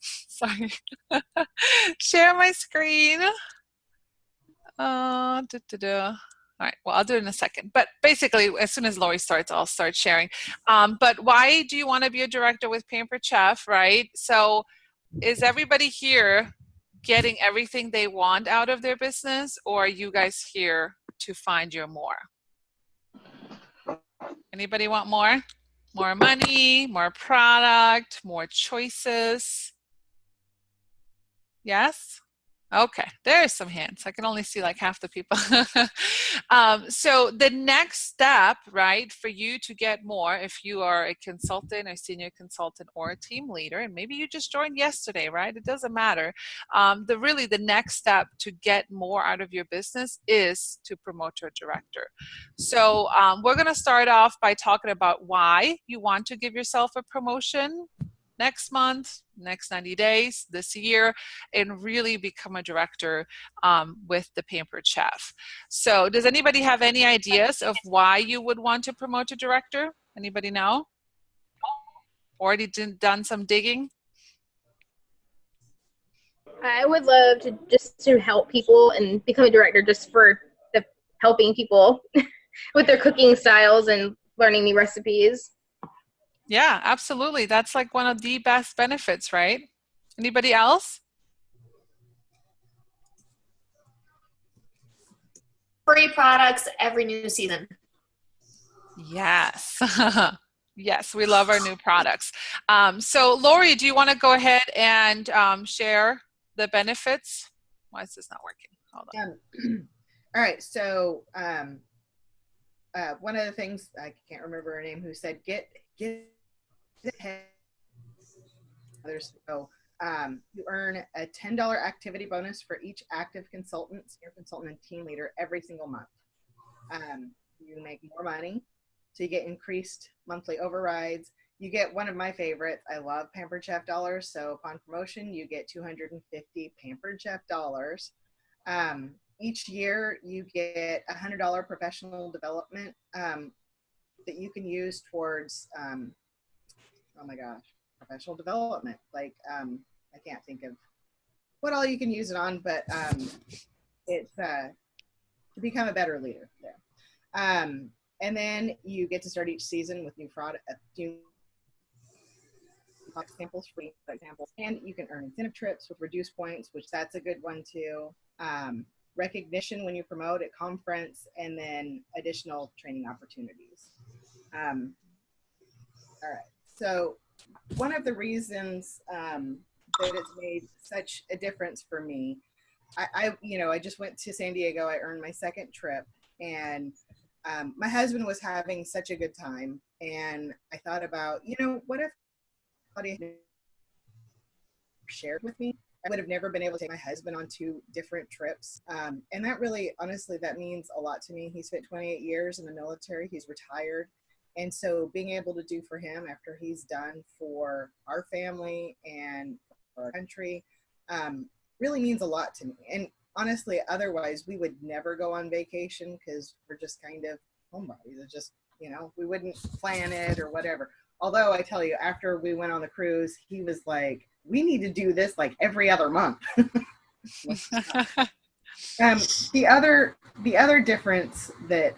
Sorry. Share my screen. All right, well, I'll do it in a second. But basically, as soon as Lori starts, I'll start sharing. But why do you want to be a director with Pampered Chef, right? So is everybody here getting everything they want out of their business, or are you guys here to find your more? Anybody want more? More money, more product, more choices? Yes? Okay, there's some hands. I can only see like half the people. So the next step, right, for you to get more, if you are a consultant, a senior consultant, or a team leader, and maybe you just joined yesterday, right? It doesn't matter. The next step to get more out of your business is to promote to a director. So we're going to start off by talking about why you want to give yourself a promotion next month, next 90 days, this year, and really become a director with the Pampered Chef. So does anybody have any ideas of why you would want to promote to director? Anybody know? Already done some digging? I would love to help people and become a director just for the helping people with their cooking styles and learning new recipes. Yeah, absolutely. That's like one of the best benefits, right? Anybody else? Free products every new season. Yes. Yes, we love our new products. So Lori, do you want to go ahead and share the benefits? Why is this not working? Hold on. All right. So one of the things, I can't remember her name, who said, get ahead. So you earn a $10 activity bonus for each active consultant, senior consultant, and team leader every single month. You make more money, so you get increased monthly overrides. You get one of my favorites. I love Pampered Chef dollars. So upon promotion, you get 250 Pampered Chef dollars. Each year, you get $100 professional development that you can use towards, oh my gosh, professional development. Like, I can't think of what all you can use it on, but it's to become a better leader there. And then you get to start each season with new product, samples, free examples, and you can earn incentive trips with reduced points, which that's a good one too. Recognition when you promote at conference, and then additional training opportunities. All right, so one of the reasons that it's made such a difference for me, I just went to San Diego. I earned my second trip, and my husband was having such a good time, and I thought about, what if Claudia had shared with me? I would have never been able to take my husband on 2 different trips. And that really, honestly, that means a lot to me. He spent 28 years in the military. He's retired. And so being able to do for him after he's done for our family and for our country really means a lot to me. And honestly, otherwise, we would never go on vacation because we're just kind of homebodies. It's just, we wouldn't plan it or whatever. Although I tell you, after we went on the cruise, he was like, we need to do this like every other month. The other difference that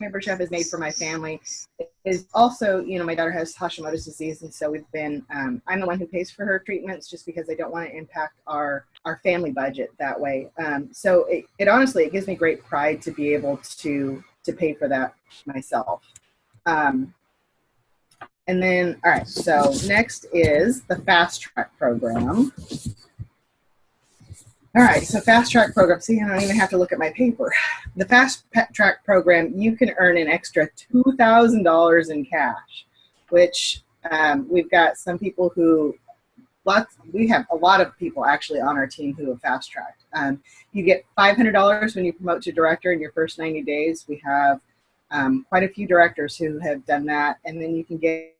Pampered Chef has made for my family is also, my daughter has Hashimoto's disease, and so we've been, I'm the one who pays for her treatments just because I don't want to impact our family budget that way. So it honestly, it gives me great pride to be able to pay for that myself. And then, all right, so next is the Fast Track program. All right, so Fast Track program. See, I don't even have to look at my paper. The Fast Track program, you can earn an extra $2,000 in cash, which we've got some people who, we have a lot of people actually on our team who have Fast Tracked. You get $500 when you promote to director in your first 90 days. We have quite a few directors who have done that, and then you can get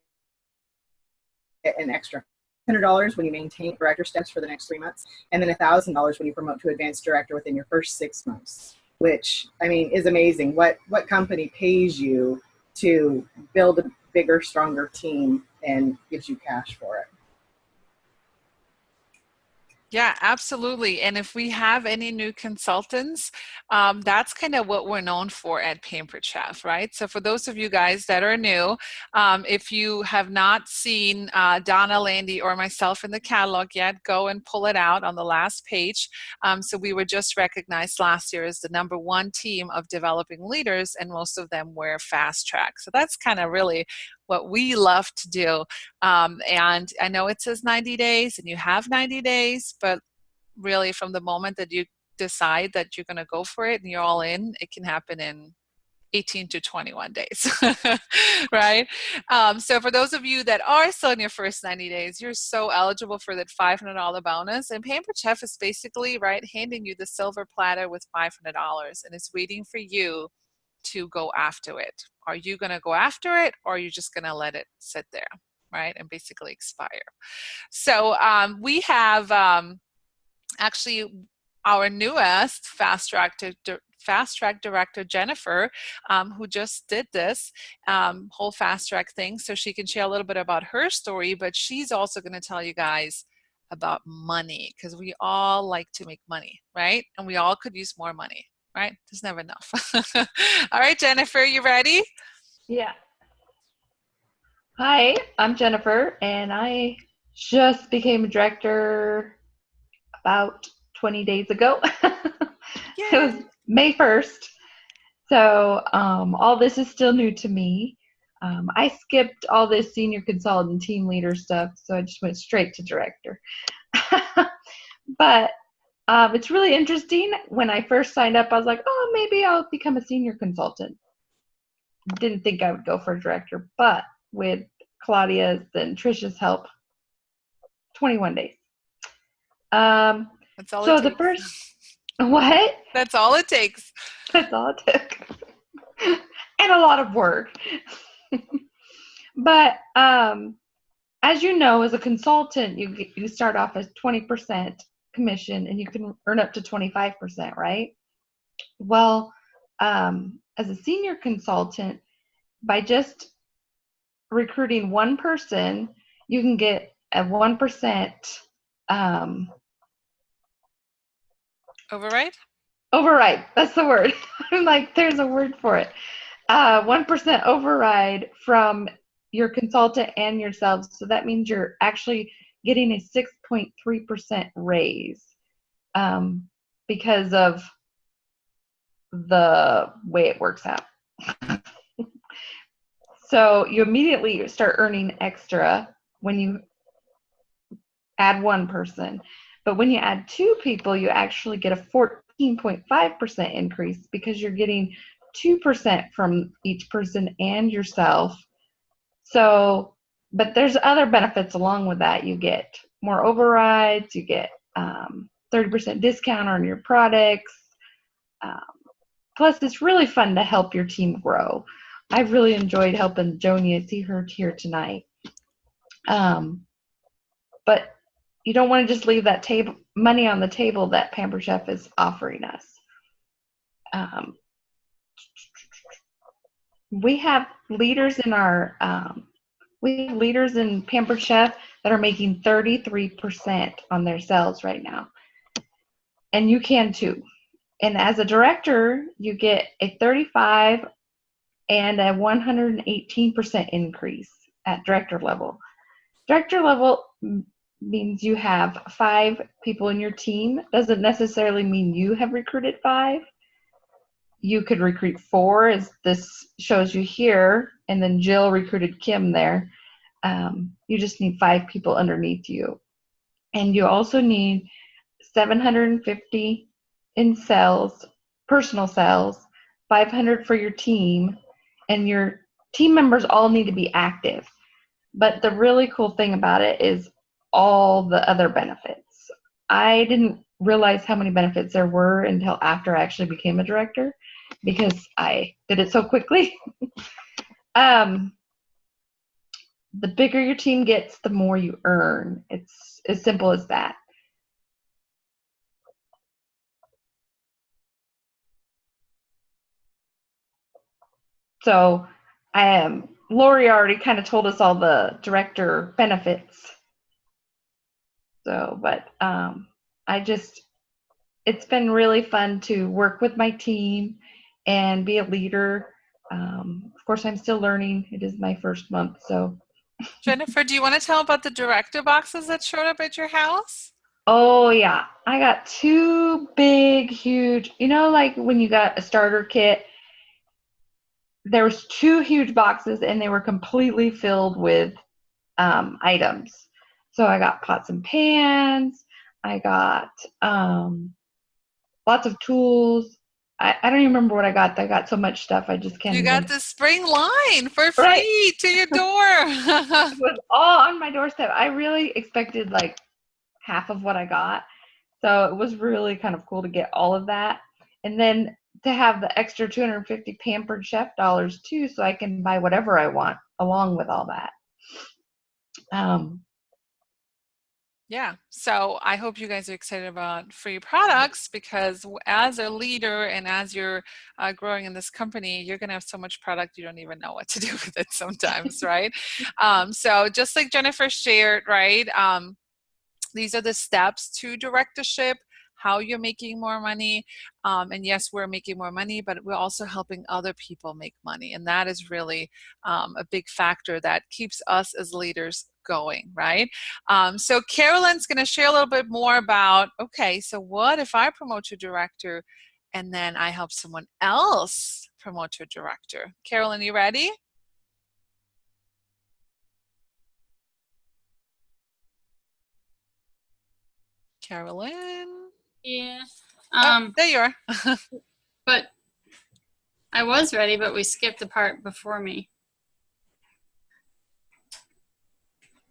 an extra $100 when you maintain director status for the next 3 months, and then $1,000 when you promote to advanced director within your first 6 months, which, I mean, is amazing. What company pays you to build bigger, stronger team and gives you cash for it. Yeah, absolutely. And if we have any new consultants, that's kind of what we're known for at Pampered Chef, right? So for those of you guys that are new, if you have not seen Donna, Landy, or myself in the catalog yet, go and pull it out on the last page. So we were just recognized last year as the #1 team of developing leaders, and most of them were fast track. So that's kind of really what we love to do. And I know it says 90 days and you have 90 days, but really from the moment that you decide that you're going to go for it and you're all in, it can happen in 18 to 21 days, right? So for those of you that are still in your first 90 days, you're so eligible for that $500 bonus. And Pampered Chef is basically, right, handing you the silver platter with $500 and it's waiting for you to go after it. Are you going to go after it, or are you just going to let it sit there, right, and basically expire? So we have actually our newest fast track director, Jennifer, who just did this whole fast track thing, so she can share a little bit about her story, but she's also going to tell you guys about money, because we all like to make money, right? And we all could use more money, right? There's never enough. All right, Jennifer, you ready? Yeah. Hi, I'm Jennifer, and I just became a director about 20 days ago. It was May 1st. So all this is still new to me. I skipped all this senior consultant team leader stuff, so I just went straight to director. But it's really interesting. When I first signed up, I was like, oh, maybe I'll become a senior consultant. Didn't think I would go for a director, but with Claudia's and Trisha's help, 21 days. That's all so it takes. The first, what? That's all it takes. That's all it took. And a lot of work. But as you know, as a consultant, you start off as 20% commission, and you can earn up to 25%, right? Well, as a senior consultant, by just recruiting one person, you can get a 1% override. Override. That's the word. I'm like, there's a word for it. 1% override from your consultant and yourself. So that means you're actually getting a 6.3% raise because of the way it works out. So you immediately start earning extra when you add one person. But when you add two people, you actually get a 14.5% increase because you're getting 2% from each person and yourself. So, but there's other benefits along with that. You get more overrides, you get 30% discount on your products. Plus, it's really fun to help your team grow. I've really enjoyed helping Joni. I see her here tonight. But you don't want to just leave that money on the table that Pampered Chef is offering us. We have leaders in our leaders in Pampered Chef that are making 33% on their sales right now, and you can too. And as a director, you get a 35 and a 118% increase at director level. Director level means you have 5 people in your team. Doesn't necessarily mean you have recruited 5. You could recruit 4, as this shows you here, and then Jill recruited Kim there. You just need 5 people underneath you. And you also need 750 in sales, personal sales, 500 for your team, and your team members all need to be active. But the really cool thing about it is all the other benefits. I didn't realize how many benefits there were until after I actually became a director, because I did it so quickly. The bigger your team gets, the more you earn. It's as simple as that. So Lori already kind of told us all the director benefits. So, but it's been really fun to work with my team and be a leader. Of course, I'm still learning. It is my first month, so. Jennifer, do you want to tell about the director boxes that showed up at your house? Oh, yeah. I got 2 big, huge, like when you got a starter kit, there was 2 huge boxes and they were completely filled with items. So I got pots and pans. I got lots of tools. I don't even remember what I got. I got so much stuff. I just can't You even. got the spring line for free Right. to your door. It was all on my doorstep. I really expected like half of what I got. So it was really kind of cool to get all of that. And then to have the extra 250 Pampered Chef dollars too, so I can buy whatever I want along with all that. Yeah, so I hope you guys are excited about free products, because as a leader and as you're growing in this company, you're going to have so much product you don't even know what to do with it sometimes, right? So just like Jennifer shared, right, these are the steps to directorship, how you're making more money. And yes, we're making more money, but we're also helping other people make money. And that is really a big factor that keeps us as leaders going, right? So Carolyn's going to share a little bit more about, okay, so what if I promote to director and then I help someone else promote to director? Carolyn, you ready? Carolyn? Yeah. There you are. But I was ready, but we skipped the part before me.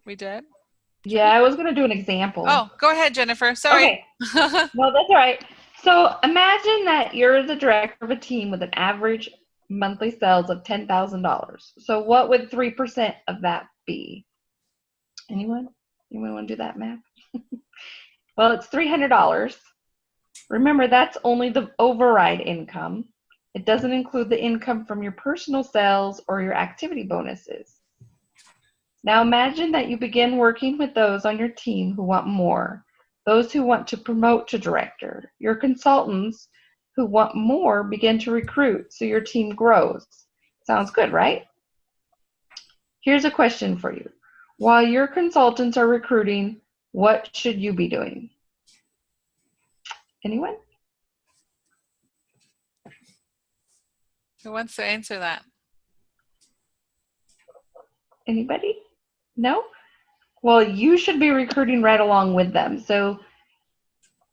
We did? Yeah, I was going to do an example. Oh, go ahead, Jennifer. Sorry. Okay. No, that's all right. So imagine that you're the director of a team with an average monthly sales of $10,000. So what would 3% of that be? Anyone? Anyone want to do that math? Well, it's $300. Remember, that's only the override income. It doesn't include the income from your personal sales or your activity bonuses. Now imagine that you begin working with those on your team who want more, those who want to promote to director. Your consultants who want more begin to recruit, so your team grows. Sounds good, right? Here's a question for you. While your consultants are recruiting, what should you be doing? Anyone? Who wants to answer that? Anybody? No? Well, you should be recruiting right along with them. So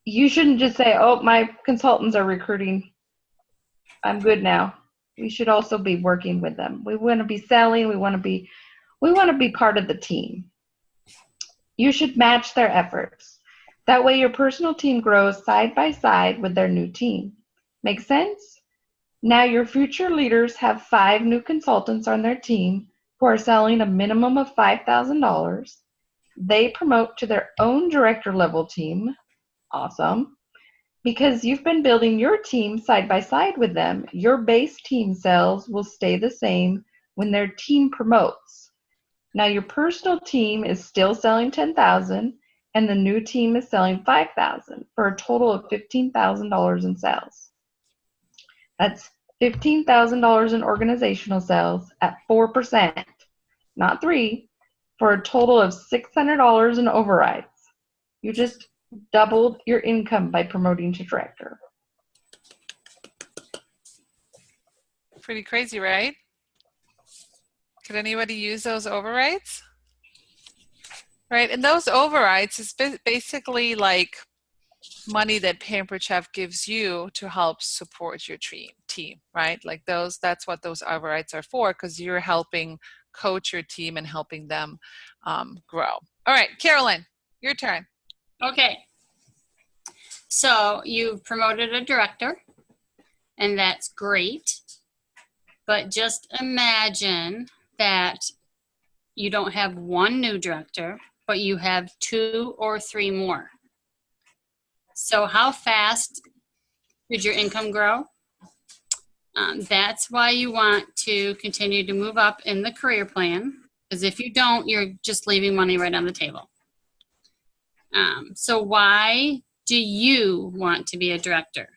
you shouldn't just say, oh, my consultants are recruiting, I'm good now. We should also be working with them. We want to be selling. We want to be part of the team. You should match their efforts. That way your personal team grows side by side with their new team. Make sense? Now your future leaders have 5 new consultants on their team who are selling a minimum of $5,000. They promote to their own director level team. Awesome. Because you've been building your team side by side with them, your base team sales will stay the same when their team promotes. Now your personal team is still selling $10,000 and the new team is selling $5,000 for a total of $15,000 in sales. That's $15,000 in organizational sales at 4%, not 3%, for a total of $600 in overrides. You just doubled your income by promoting to director. Pretty crazy, right? Could anybody use those overrides? Right, and those overrides is basically like money that Pampered Chef gives you to help support your team, right? Like that's what those overrides are for, because you're helping coach your team and helping them grow. All right, Carolyn, your turn. Okay. So you've promoted a director, and that's great. But just imagine that you don't have 1 new director, but you have 2 or 3 more. So how fast did your income grow? That's why you want to continue to move up in the career plan, because if you don't, you're just leaving money right on the table. So why do you want to be a director?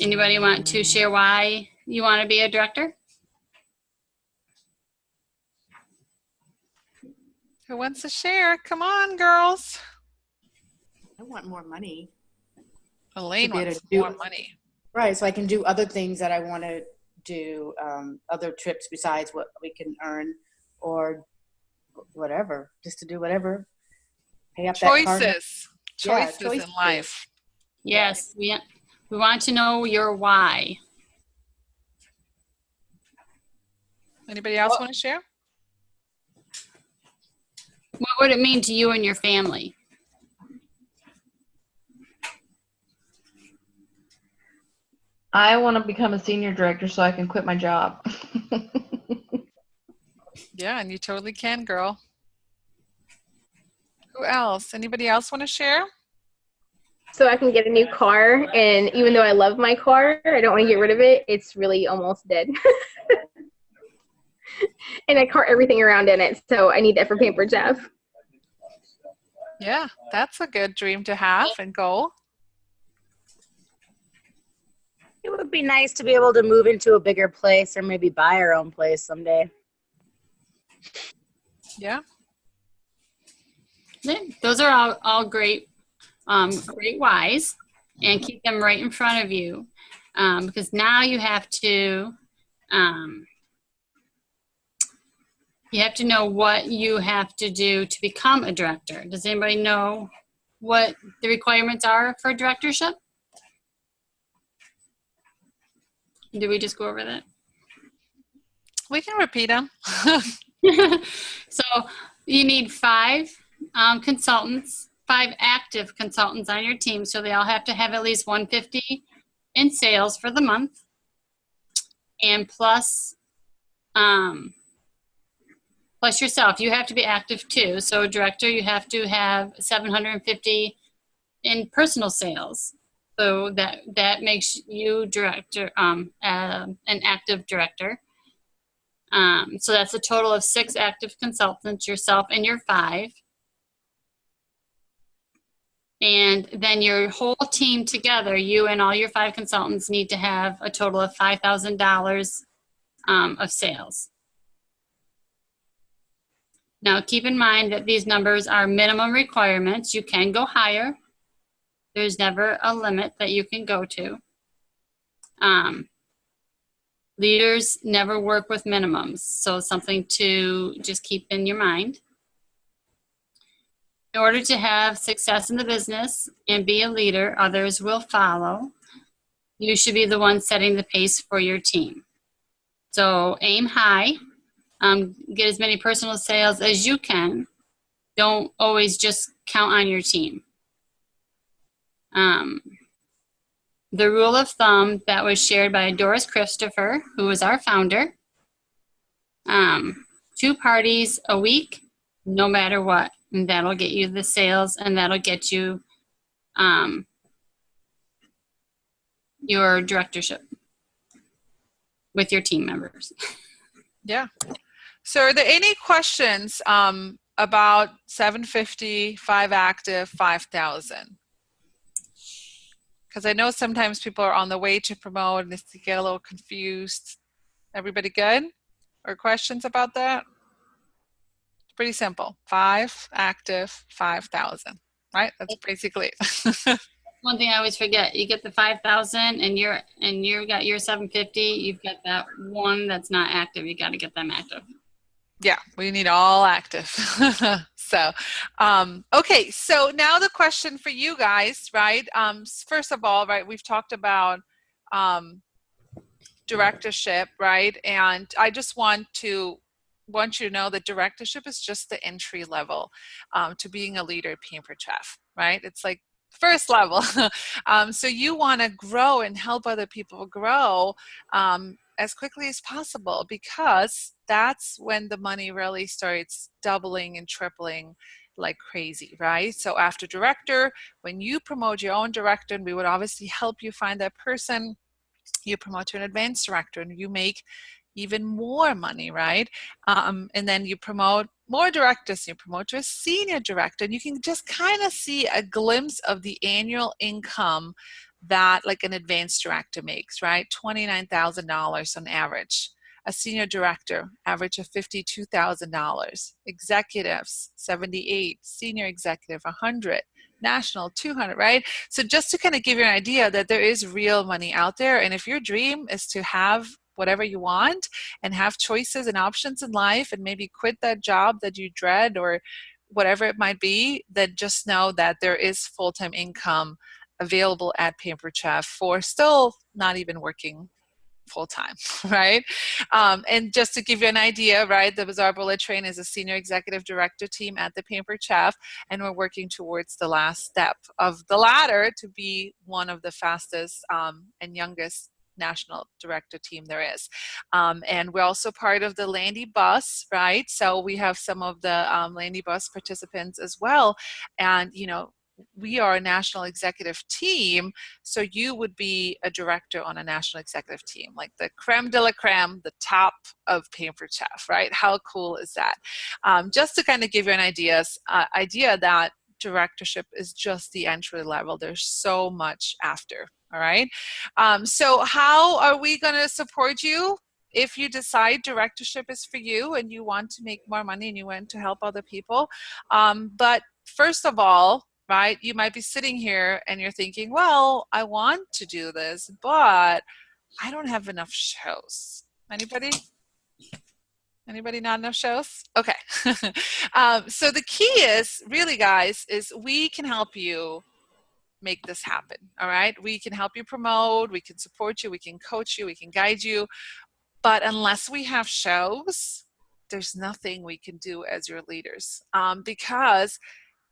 Anybody want to share why you want to be a director? Who wants to share? Come on, girls. I want more money. Elaine To be able wants to do- more money. Right, so I can do other things that I want to do, other trips besides what we can earn, or whatever, just to do whatever. Pay up that car. Choices. Yeah, Choices choices. in life. Yes, we want to know your why. Anybody else want to share? What would it mean to you and your family? I want to become a senior director so I can quit my job. Yeah, and you totally can, girl. Who else? Anybody else want to share? So I can get a new car, and even though I love my car, I don't want to get rid of it. It's really almost dead. And I cart everything around in it, so I need that for Pampered Chef. Yeah, that's a good dream to have and goal. It would be nice to be able to move into a bigger place or maybe buy our own place someday. Yeah. Yeah, those are all great, great whys, and keep them right in front of you, because now you have to know what you have to do to become a director. Does anybody know what the requirements are for directorship? Did we just go over that? We can repeat them. So you need 5 consultants, 5 active consultants on your team. So they all have to have at least 150 in sales for the month. And plus yourself, you have to be active too. So director, you have to have 750 in personal sales. So that makes you director, an active director. So that's a total of 6 active consultants, yourself and your 5. And then your whole team together, you and all your 5 consultants, need to have a total of $5,000 of sales. Now, keep in mind that these numbers are minimum requirements. You can go higher. There's never a limit that you can go to. Leaders never work with minimums, so something to just keep in your mind. In order to have success in the business and be a leader, others will follow. You should be the one setting the pace for your team. So aim high. Get as many personal sales as you can. Don't always just count on your team. The rule of thumb that was shared by Doris Christopher, who was our founder, 2 parties a week, no matter what. And that'll get you the sales, and that'll get you your directorship with your team members. Yeah. So are there any questions about 750, 5 active, 5,000? Because I know sometimes people are on the way to promote and they get a little confused. Everybody good? Or questions about that? It's pretty simple. 5 active, 5,000, right? That's basically it. One thing I always forget, you get the 5,000 and you've got your 750, you've got that one that's not active. You got to get them active. Yeah, we need all active. So, okay, so now the question for you guys, right? First of all, right, we've talked about directorship, right? And I just want you to know that directorship is just the entry level to being a leader at Pampered Chef, right? It's like first level. So you want to grow and help other people grow as quickly as possible, because that's when the money really starts doubling and tripling like crazy, right? So after director, when you promote your own director, and we would obviously help you find that person, you promote to an advanced director and you make even more money, right? And then you promote more directors, you promote to a senior director, and you can just kind of see a glimpse of the annual income that like an advanced director makes, right? $29,000 on average. A senior director, average of $52,000. Executives, 78. Senior executive, 100. National, 200, right? So just to kind of give you an idea that there is real money out there, and if your dream is to have whatever you want and have choices and options in life and maybe quit that job that you dread or whatever it might be, then just know that there is full-time income available at Pampered Chef for still not even working full-time, right? And just to give you an idea, right, the Bazaar Bullet Train is a senior executive director team at the Pampered Chef, and we're working towards the last step of the ladder to be one of the fastest and youngest national director team there is. And we're also part of the Landy Bus, right? So we have some of the Landy Bus participants as well. And, you know, we are a national executive team, so you would be a director on a national executive team, like the creme de la creme, the top of Pampered Chef, right? How cool is that? Just to kind of give you an idea that directorship is just the entry level. There's so much after, all right? So how are we going to support you? If you decide directorship is for you and you want to make more money and you want to help other people, but first of all, right, you might be sitting here and you're thinking, well, I want to do this, but I don't have enough shows. Anybody? Anybody not enough shows? Okay. So the key is, really, guys, is we can help you make this happen, all right? We can help you promote, we can support you, we can coach you, we can guide you, but unless we have shows, there's nothing we can do as your leaders, because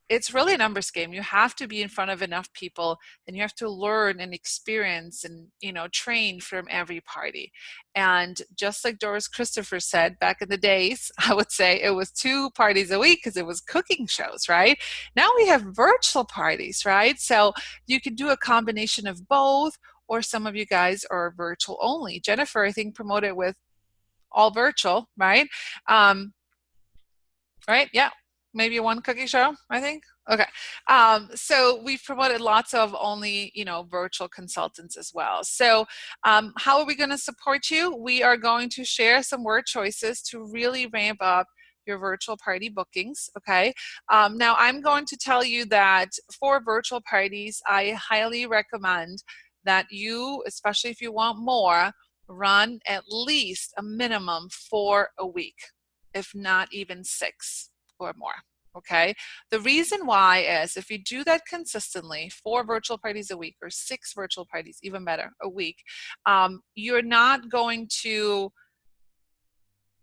it's really a numbers game. You have to be in front of enough people, and you have to learn and experience and, you know, train from every party. And just like Doris Christopher said back in the days, I would say it was 2 parties a week because it was cooking shows, right? Now we have virtual parties, right? So you can do a combination of both, or some of you guys are virtual only. Jennifer, I think, promoted with all virtual, right? Right? Yeah. Maybe 1 cooking show, I think. Okay. So we've promoted lots of only, you know, virtual consultants as well. So how are we going to support you? We are going to share some word choices to really ramp up your virtual party bookings, okay? Now I'm going to tell you that for virtual parties, I highly recommend that you, especially if you want more, run at least a minimum 4 a week, if not even 6 or more, okay? The reason why is if you do that consistently, 4 virtual parties a week or 6 virtual parties, even better, a week, you're not going to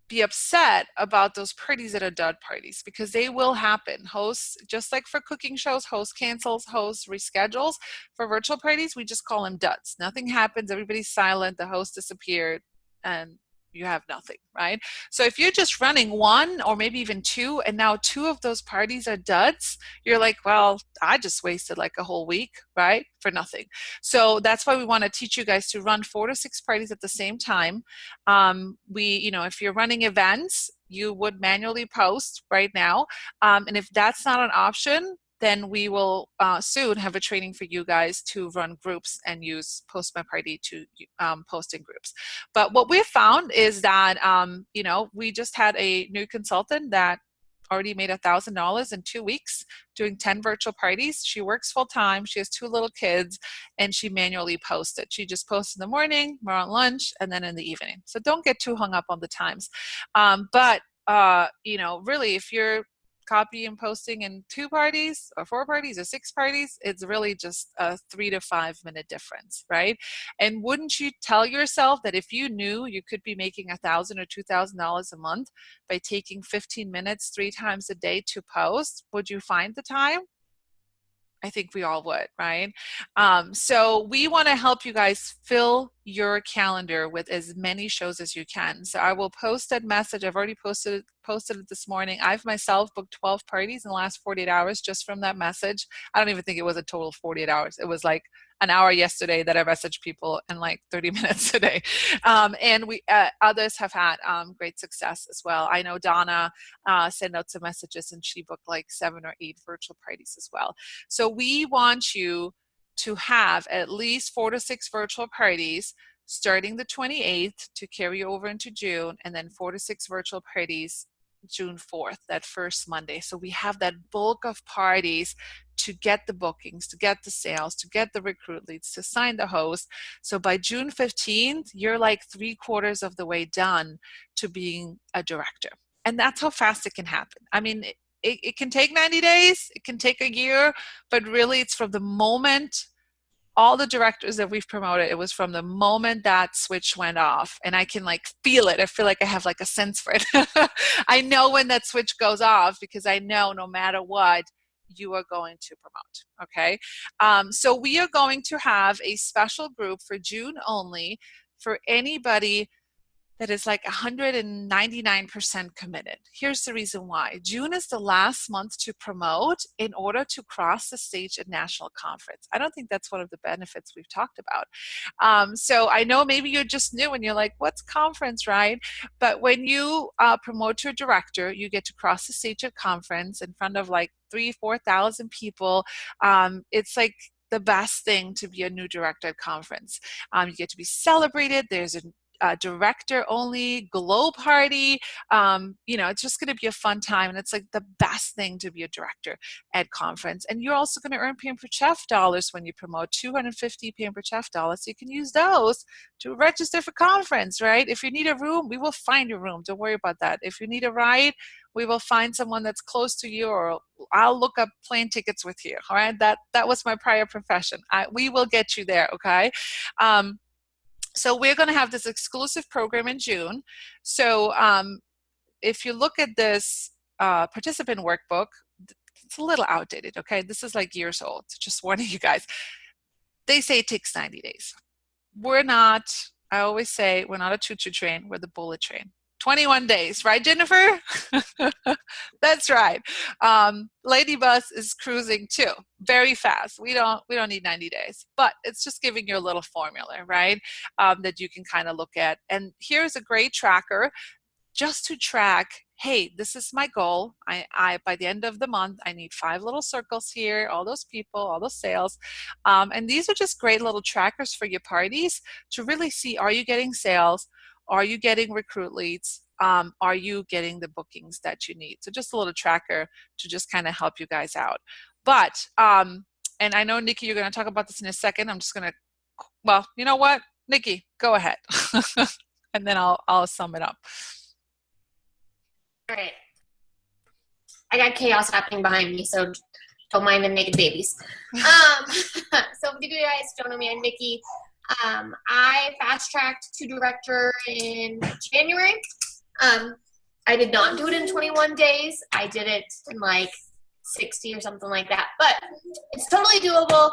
be upset about those parties that are dud parties, because they will happen. Hosts, just like for cooking shows, host cancels, host reschedules. For virtual parties, we just call them duds. Nothing happens, everybody's silent, the host disappeared, and you have nothing, right? So if you're just running 1 or maybe even 2, and now 2 of those parties are duds, you're like, well, I just wasted like a whole week, right, for nothing. So that's why we want to teach you guys to run 4 to 6 parties at the same time. You know, if you're running events, you would manually post right now. And if that's not an option, then we will soon have a training for you guys to run groups and use Post My Party to post in groups. But what we've found is that, you know, we just had a new consultant that already made $1,000 in 2 weeks doing 10 virtual parties. She works full time. She has 2 little kids, and she manually posted. She just posts in the morning, more on lunch, and then in the evening. So don't get too hung up on the times. But you know, really, if you're copy and posting in 2 parties or 4 parties or 6 parties, it's really just a 3 to 5 minute difference, right? And wouldn't you tell yourself that if you knew you could be making $1,000 or $2,000 a month by taking 15 minutes 3 times a day to post, would you find the time? I think we all would, right? So we want to help you guys fill your calendar with as many shows as you can. So I will post that message. I've already posted it this morning. I've myself booked 12 parties in the last 48 hours just from that message. I don't even think it was a total of 48 hours. It was like an hour yesterday that I messaged people and like 30 minutes today. And we others have had great success as well. I know Donna sent out some messages and she booked like 7 or 8 virtual parties as well. So we want you to have at least 4 to 6 virtual parties starting the 28th to carry over into June, and then 4 to 6 virtual parties June 4th, that first Monday. So we have that bulk of parties to get the bookings, to get the sales, to get the recruit leads, to sign the host. So by June 15th, you're like 3/4 of the way done to being a director. And that's how fast it can happen. I mean, it can take 90 days, it can take a year, but really it's from the moment all the directors that we've promoted, it was from the moment that switch went off, and I can like feel it. I feel like I have like a sense for it. I know when that switch goes off because I know no matter what, you are going to promote, okay? So we are going to have a special group for June only for anybody that is like 199% committed. Here's the reason why. June is the last month to promote in order to cross the stage at national conference. I don't think that's one of the benefits we've talked about. So I know maybe you're just new and you're like, what's conference, right? But when you promote to a director, you get to cross the stage at conference in front of like 3,000-4,000 people. It's like the best thing to be a new director at conference. You get to be celebrated. There's a director only glow party. It's just going to be a fun time, and it's like the best thing to be a director at conference. And you're also going to earn Pampered Chef dollars when you promote, 250 Pampered Chef dollars. So you can use those to register for conference, right? If you need a room, we will find a room. Don't worry about that. If you need a ride, we will find someone that's close to you, or I'll look up plane tickets with you. All right, that was my prior profession. We will get you there, okay? So we're going to have this exclusive program in June. So if you look at this participant workbook, it's a little outdated, okay? This is like years old, just warning you guys. They say it takes 90 days. We're not, I always say, we're not a choo-choo train, we're the bullet train. 21 days, right, Jennifer? That's right. Lady Bus is cruising too, very fast. We don't need 90 days, but it's just giving you a little formula, right? That you can kind of look at. And here's a great tracker just to track, hey, this is my goal. I by the end of the month, I need 5 little circles here, all those people, all those sales. And these are just great little trackers for your parties to really see, are you getting sales? Are you getting recruit leads? Are you getting the bookings that you need? So just a little tracker to just kind of help you guys out. But, and I know, Nikki, you're going to talk about this in a second. I'm just going to, well, you know what? Nikki, go ahead. And then I'll sum it up. All right. I got chaos happening behind me, so don't mind the naked babies. So if you guys don't know me, I'm Nikki. I fast-tracked to director in January. I did not do it in 21 days. I did it in like 60 or something like that. But it's totally doable,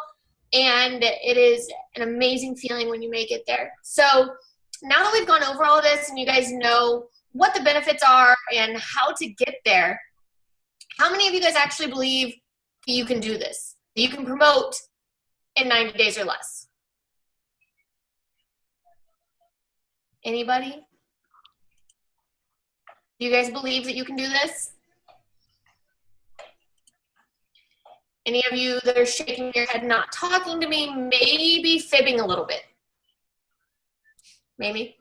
and it is an amazing feeling when you make it there. So now that we've gone over all of this and you guys know what the benefits are and how to get there, how many of you guys actually believe that you can do this? That you can promote in 90 days or less? Anybody? Do you guys believe that you can do this? Any of you that are shaking your head, not talking to me, maybe fibbing a little bit? Maybe?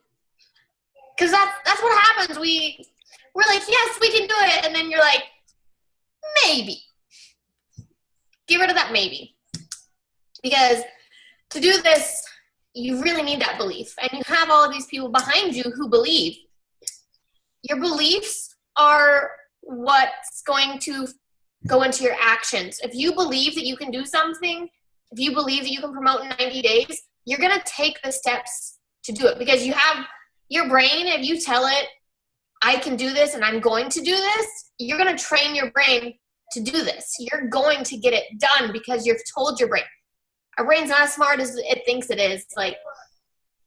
Because that's what happens. We're like, yes, we can do it. And then you're like, maybe. Get rid of that maybe. Because to do this, you really need that belief. And you have all of these people behind you who believe. Your beliefs are what's going to go into your actions. If you believe that you can do something, if you believe that you can promote in 90 days, you're going to take the steps to do it. Because you have your brain, if you tell it, I can do this and I'm going to do this, you're going to train your brain to do this. You're going to get it done because you've told your brain. Our brain's not as smart as it thinks it is. Like,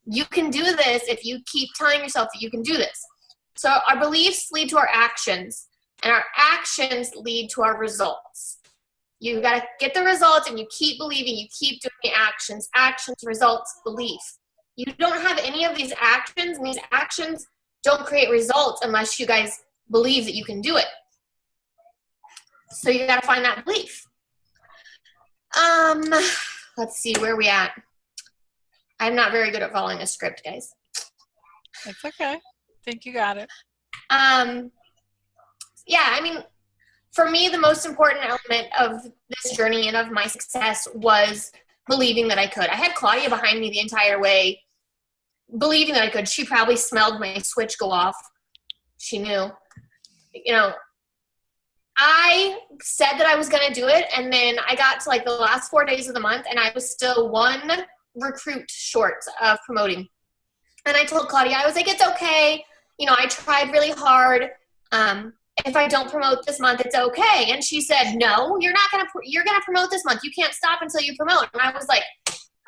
you can do this if you keep telling yourself that you can do this. So our beliefs lead to our actions, and our actions lead to our results. You got to get the results, and you keep believing, you keep doing the actions, results, belief. You don't have any of these actions, and these actions don't create results unless you guys believe that you can do it. So you got to find that belief. Let's see, where are we at? I'm not very good at following a script, guys. It's okay. I think you got it. Yeah, I mean, for me, the most important element of this journey and of my success was believing that I could. I had Claudia behind me the entire way, believing that I could. She probably smelled my switch go off. She knew. You know, I said that I was going to do it, and then I got to like the last 4 days of the month, and I was still one recruit short of promoting. And I told Claudia, I was like, it's okay. You know, I tried really hard. If I don't promote this month, it's okay. And she said, no, you're going to promote this month. You can't stop until you promote. And I was like,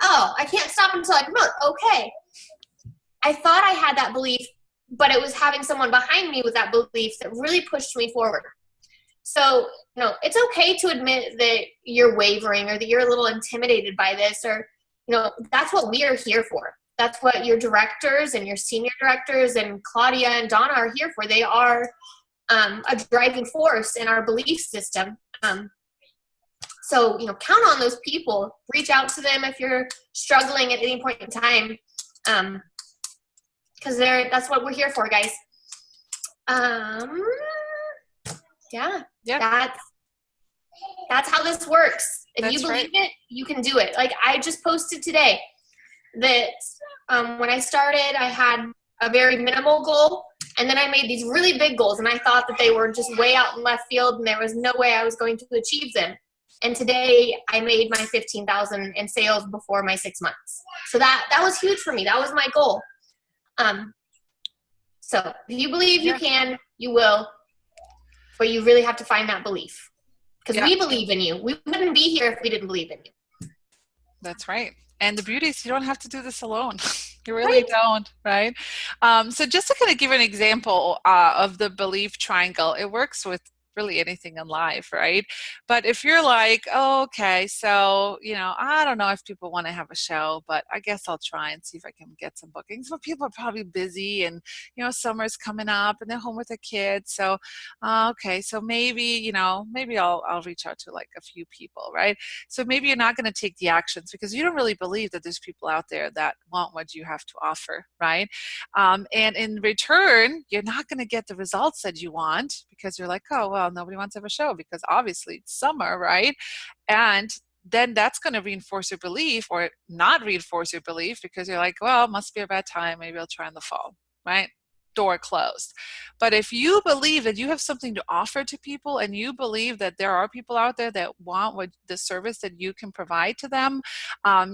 oh, I can't stop until I promote. Okay. I thought I had that belief, but it was having someone behind me with that belief that really pushed me forward. So, you know, it's okay to admit that you're wavering or that you're a little intimidated by this, or, you know, that's what we are here for. That's what your directors and your senior directors and Claudia and Donna are here for. They are a driving force in our belief system. So, you know, count on those people. Reach out to them if you're struggling at any point in time, because that's what we're here for, guys. Yeah. That's how this works. If you believe it, you can do it. Like, I just posted today that when I started, I had a very minimal goal, and then I made these really big goals, and I thought that they were just way out in left field, and there was no way I was going to achieve them. And today, I made my $15,000 in sales before my 6 months. So that was huge for me. That was my goal. So if you believe you can, you will. But you really have to find that belief, because we believe in you. We wouldn't be here if we didn't believe in you. That's right. And the beauty is you don't have to do this alone. You really don't, right? So just to kind of give an example of the belief triangle, it works with really anything in life, right? But if you're like, oh, okay, so, you know, I don't know if people want to have a show, but I guess I'll try and see if I can get some bookings. But people are probably busy, and, you know, summer's coming up and they're home with their kids. So, okay, so maybe, you know, maybe I'll reach out to like a few people, right? So maybe you're not going to take the actions because you don't really believe that there's people out there that want what you have to offer, right? And in return, you're not going to get the results that you want because you're like, oh, well, nobody wants to have a show because obviously it's summer, right? And then that's going to reinforce your belief or not reinforce your belief because you're like, well, it must be a bad time. Maybe I'll try in the fall, right? Door closed. But if you believe that you have something to offer to people, and you believe that there are people out there that want what the service that you can provide to them,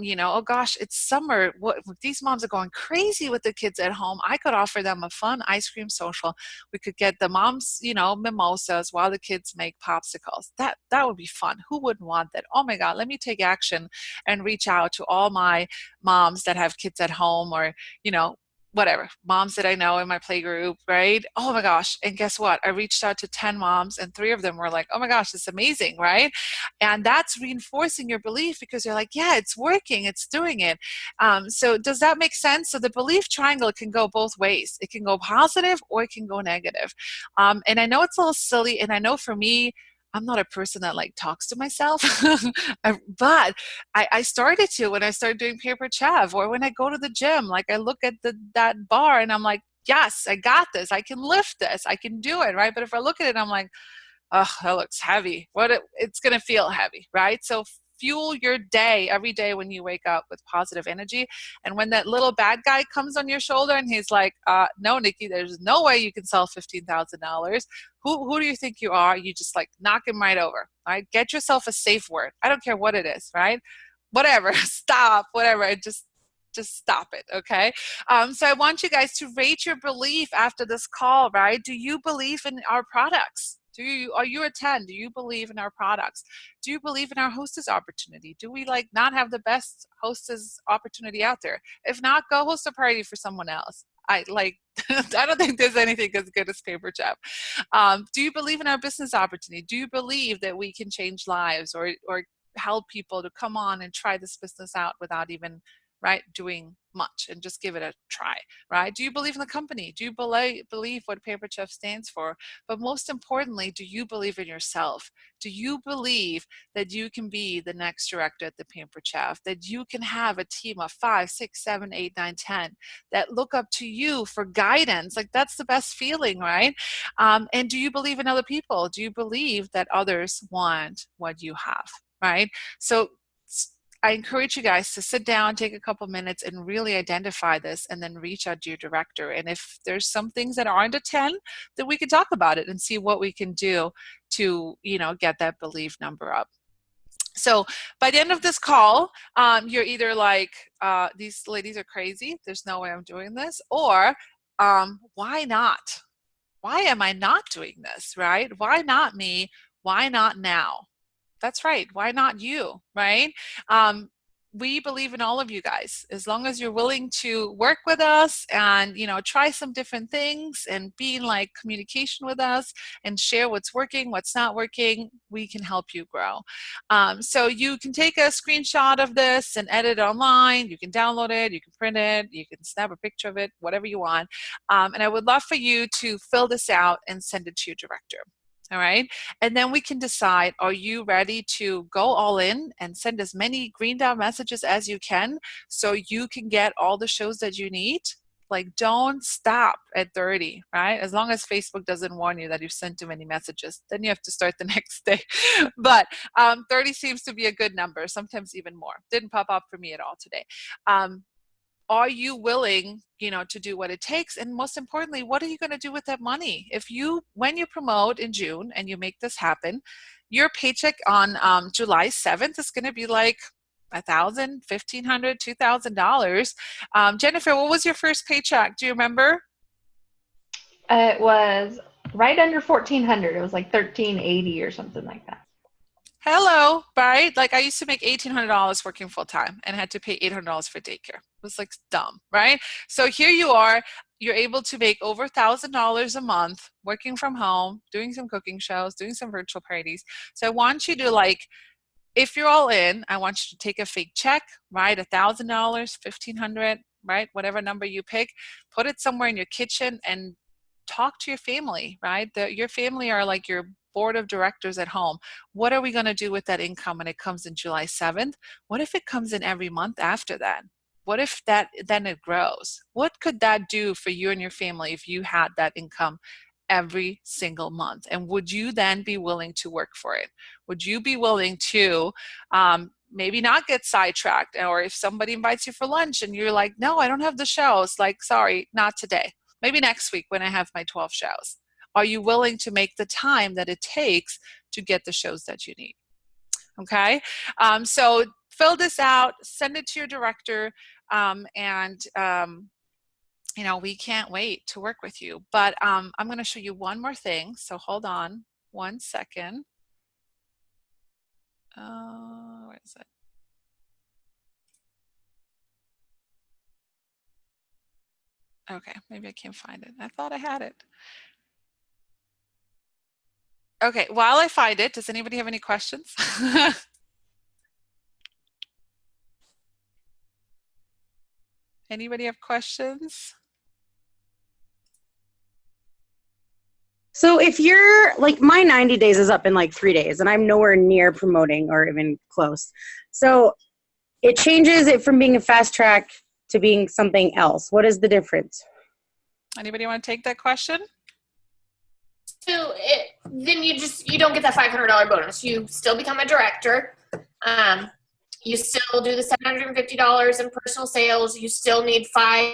you know, oh gosh, it's summer. These moms are going crazy with the kids at home. I could offer them a fun ice cream social. We could get the moms, you know, mimosas while the kids make popsicles. That would be fun. Who wouldn't want that? Oh my God, let me take action and reach out to all my moms that have kids at home, or, you know, whatever, moms that I know in my play group, right? Oh my gosh. And guess what? I reached out to 10 moms, and 3 of them were like, oh my gosh, it's amazing, right? And that's reinforcing your belief because you're like, yeah, it's working, it's doing it. So does that make sense? So the belief triangle can go both ways. It can go positive or it can go negative. And I know it's a little silly, and I know for me, I'm not a person that like talks to myself, but I started to when I started doing Paper Chev, or when I go to the gym. Like, I look at that bar and I'm like, yes, I got this. I can lift this. I can do it, right? But if I look at it, I'm like, oh, that looks heavy. It's going to feel heavy, right? So fuel your day every day when you wake up with positive energy. And when that little bad guy comes on your shoulder and he's like, no, Nikki, there's no way you can sell $15,000. Who do you think you are? You just like knock him right over, right? Get yourself a safe word. I don't care what it is, right? Whatever, stop, whatever. Just Just stop it, okay? So I want you guys to rate your belief after this call, right? Do you believe in our products? Are you a 10? Do you believe in our products? Do you believe in our hostess opportunity? Do we like not have the best hostess opportunity out there? If not, go host a party for someone else. I don't think there's anything as good as Paper Chef. Do you believe in our business opportunity? Do you believe that we can change lives or help people to come on and try this business out without even doing much and just give it a try, right? Do you believe in the company? Do you believe what Paper Chef stands for? But most importantly, do you believe in yourself? Do you believe that you can be the next director at the Pampered Chef, that you can have a team of 5, 6, 7, 8, 9, 10 that look up to you for guidance? Like, that's the best feeling, right? And do you believe in other people? Do you believe that others want what you have, right? So I encourage you guys to sit down, take a couple minutes, and really identify this, and then reach out to your director. And if there's some things that aren't a 10, then we can talk about it and see what we can do to, get that belief number up. So by the end of this call, you're either like, these ladies are crazy, there's no way I'm doing this, or why not? Why am I not doing this, right? Why not me? Why not now? That's right. Why not you, right? We believe in all of you guys. As long as you're willing to work with us and, try some different things and be in like communication with us and share what's working, what's not working, we can help you grow. So you can take a screenshot of this and edit it online. You can download it. You can print it. You can snap a picture of it, whatever you want. And I would love for you to fill this out and send it to your director. All right. And then we can decide, are you ready to go all in and send as many green dot messages as you can so you can get all the shows that you need? Like, don't stop at 30, right? As long as Facebook doesn't warn you that you've sent too many messages, then you have to start the next day. But 30 seems to be a good number, sometimes even more. Didn't pop up for me at all today. Are you willing, to do what it takes? And most importantly, what are you going to do with that money? When you promote in June and you make this happen, your paycheck on July 7th is going to be like $1,000, $1,500, $2,000. Jennifer, what was your first paycheck? Do you remember? It was right under $1,400. It was like $1,380 or something like that. Hello, right? Like, I used to make $1,800 working full time and had to pay $800 for daycare. It was like dumb, right? So here you are, you're able to make over $1,000 a month working from home, doing some cooking shows, doing some virtual parties. So I want you to if you're all in, I want you to take a fake check, right? $1,000, $1,500, right? Whatever number you pick, put it somewhere in your kitchen and talk to your family, right? Your family are like your board of directors at home. What are we going to do with that income when it comes in July 7th? What if it comes in every month after that? What if then it grows? What could that do for you and your family if you had that income every single month? And would you then be willing to work for it? Would you be willing to maybe not get sidetracked? Or if somebody invites you for lunch and you're like, no, I don't have the shows, like, sorry, not today. Maybe next week when I have my 12 shows. Are you willing to make the time that it takes to get the shows that you need? Okay, so fill this out, send it to your director, and we can't wait to work with you. But I'm going to show you one more thing, so hold on 1 second. Where is it? Okay, maybe I can't find it. I thought I had it. Okay, while I find it, does anybody have any questions? Anybody have questions? So if you're like, my 90 days is up in like 3 days and I'm nowhere near promoting or even close. So it changes it from being a fast track to being something else. What is the difference? Anybody want to take that question? So then you don't get that $500 bonus. You still become a director. You still do the $750 in personal sales. You still need 5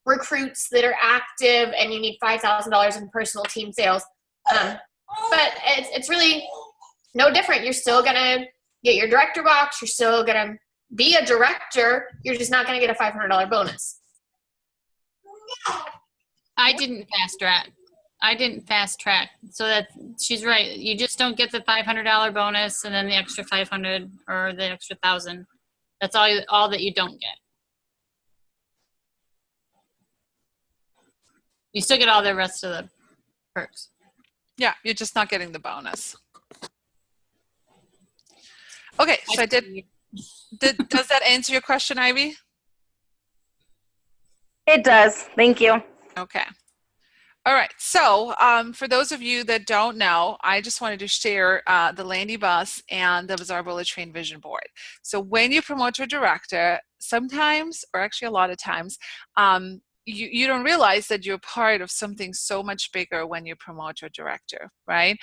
recruits that are active, and you need $5,000 in personal team sales. But it's really no different. You're still gonna get your director box. You're still gonna be a director, you're just not going to get a $500 bonus. I didn't fast track. So that she's right. You just don't get the $500 bonus and then the extra 500 or the extra 1,000. That's all that you don't get. You still get all the rest of the perks. Yeah, you're just not getting the bonus. Okay, so does that answer your question, Ivy? It does. Thank you. Okay. All right. So for those of you that don't know, I just wanted to share the Landy Bus and the Bazaar Bullet Train Vision Board. So when you promote to a director, sometimes, or actually a lot of times, you don't realize that you're part of something so much bigger when you promote to a director, right?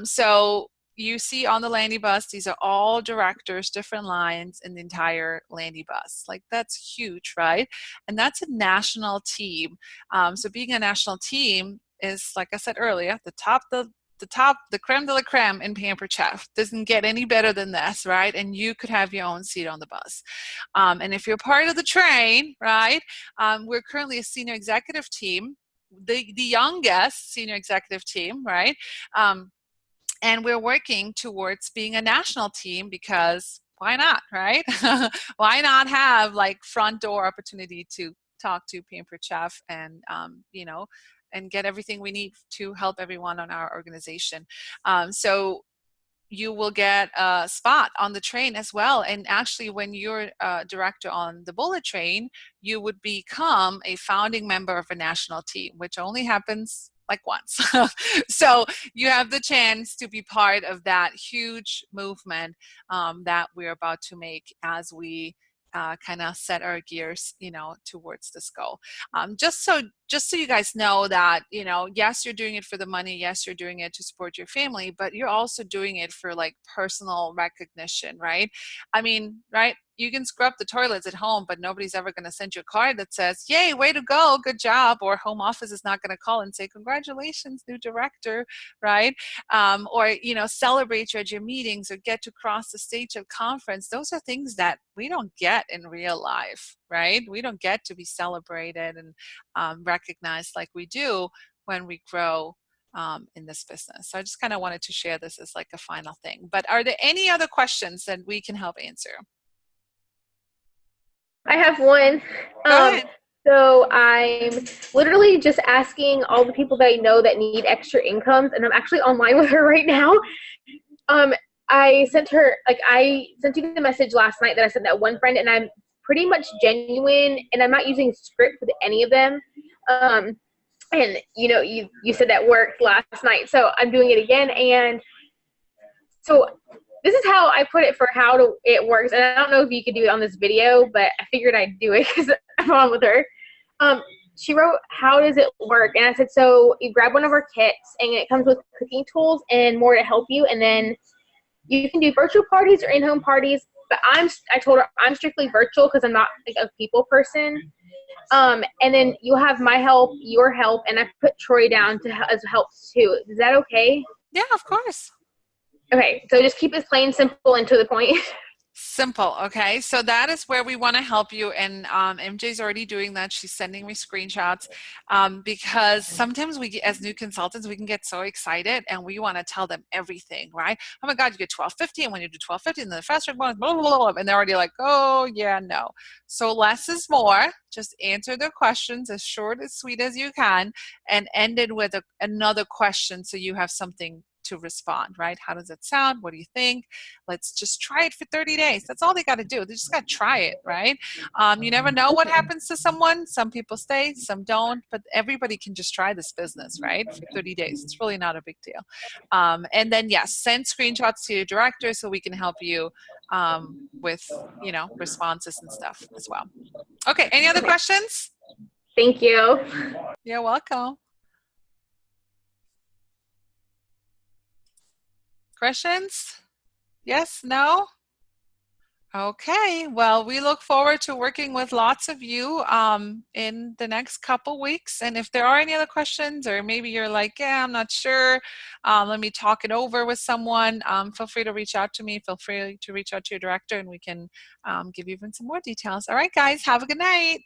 So you see on the Landy Bus, these are all directors, different lines in the entire Landy Bus. Like, that's huge, right? And that's a national team. So being a national team is, like I said earlier, the creme de la creme in Pampered Chef. Doesn't get any better than this, right? And you could have your own seat on the bus. And if you're part of the train, right, we're currently a senior executive team, the youngest senior executive team, right? And we're working towards being a national team because why not, right? Why not have like front door opportunity to talk to Pampered Chef and, and get everything we need to help everyone on our organization. So you will get a spot on the train as well. And actually, when you're a director on the Bullet Train, you would become a founding member of a national team, which only happens like once. So you have the chance to be part of that huge movement that we're about to make as we kind of set our gears, towards this goal. Just so you guys know that, yes, you're doing it for the money. Yes, you're doing it to support your family, but you're also doing it for like personal recognition, right? I mean, right? You can scrub the toilets at home, but nobody's ever going to send you a card that says, yay, way to go, good job. Or home office is not going to call and say, congratulations, new director, right? Or, celebrate you at your meetings or get to cross the stage at conference. Those are things that we don't get in real life, right? We don't get to be celebrated and recognized like we do when we grow in this business. So I just kind of wanted to share this as like a final thing. But are there any other questions that we can help answer? I have one. Go ahead. So I'm literally just asking all the people that I know that need extra incomes, and I'm actually online with her right now. I sent you the message last night that I sent that one friend, and I'm pretty much genuine, and I'm not using script with any of them. And you said that worked last night, so I'm doing it again. And so this is how I put it for it works. And I don't know if you could do it on this video, but I figured I'd do it because I'm on with her. She wrote, how does it work? And I said, so you grab one of our kits and it comes with cooking tools and more to help you. And then you can do virtual parties or in-home parties. But I told her I'm strictly virtual because I'm not like a people person. And then you'll have my help, your help, and I put Troy down as help too. Is that okay? Yeah, of course. Okay, so just keep it plain, simple, and to the point. Simple. Okay, so that is where we want to help you, and MJ's already doing that. She's sending me screenshots because sometimes as new consultants, we can get so excited and we want to tell them everything, right? Oh my God, you get $1,250, and when you do $1,250, and then the fast track bonus, blah, blah, blah, blah, and they're already like, oh yeah, no. So less is more. Just answer their questions as short, as sweet as you can, and end it with another question so you have something to respond, right? How does it sound? What do you think? Let's just try it for 30 days. That's all they got to do. They just got to try it, right? You never know what happens to someone. Some people stay, some don't, but everybody can just try this business, right? For 30 days. It's really not a big deal. And then, yes, send screenshots to your director so we can help you with, responses and stuff as well. Okay, any other questions? Thank you. You're welcome. Questions? Yes? No? Okay, well, we look forward to working with lots of you in the next couple weeks. And if there are any other questions, or maybe you're like, yeah, I'm not sure, let me talk it over with someone, feel free to reach out to me. Feel free to reach out to your director, and we can give you even some more details. All right, guys, have a good night.